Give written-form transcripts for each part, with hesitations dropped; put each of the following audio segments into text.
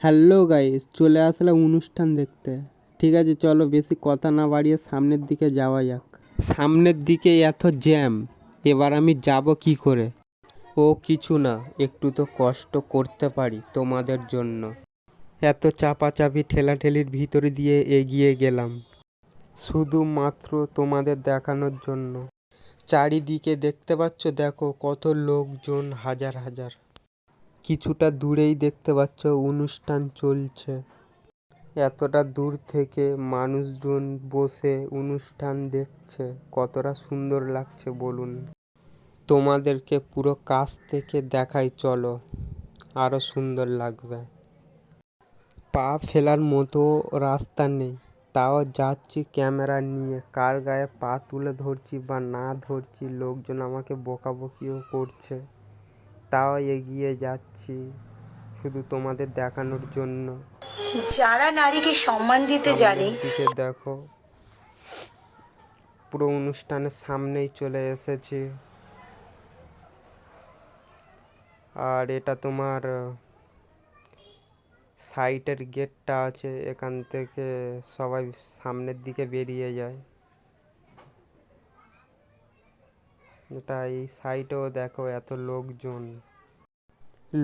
Hello guys, চলে আসলাম অনুষ্ঠান দেখতে। ঠিক আছে, চলো বেশি কথা না বাড়িয়ে সামনের দিকে যাওয়া যাক। সামনের দিকে এত জ্যাম, এবার আমি যাব কি করে? ও কিছু না, একটু তো কষ্ট করতে পারি তোমাদের জন্য। এত চাপাচাপি ঠেলাঠেলির ভিতর দিয়ে এগিয়ে গেলাম শুধুমাত্র তোমাদের দেখানোর জন্য। চারিদিকে দেখতে পাচ্ছ, দেখো কত লোকজন, হাজার হাজার। কিছুটা দূরেই দেখতে পাচ্ছ অনুষ্ঠান চলছে। এতটা দূর থেকে মানুষজন বসে অনুষ্ঠান দেখছে, কতটা সুন্দর লাগছে বলুন। তোমাদেরকে পুরো কাছ থেকে দেখাই, চলো, আরো সুন্দর লাগবে। পা ফেলার মতো রাস্তা নেই, তাও যাচ্ছি ক্যামেরা নিয়ে। কার গায়ে পা তুলে ধরছি বা না ধরছি, লোকজন আমাকে বকাবকিও করছে, তাও এগিয়ে যাচ্ছি শুধু তোমাদের দেখানোর জন্য। যারা নারীকে সম্মান দিতে জানে, দিকে দেখো, পুরো অনুষ্ঠানের সামনেই চলে এসেছি। আর এটা তোমার সাইটের গেটটা আছে, এখান থেকে সবাই সামনের দিকে বেরিয়ে যায়। এটা এই সাইটেও দেখো এত লোকজন।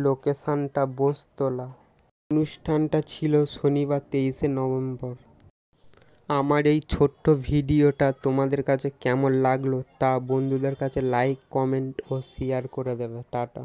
লোকেশনটা বোস্তলা। অনুষ্ঠানটা ছিল শনিবার 23শে নভেম্বর। আমার এই ছোট্ট ভিডিওটা তোমাদের কাছে কেমন লাগলো তা বন্ধুদের কাছে লাইক, কমেন্ট ও শেয়ার করে দেবে। টাটা।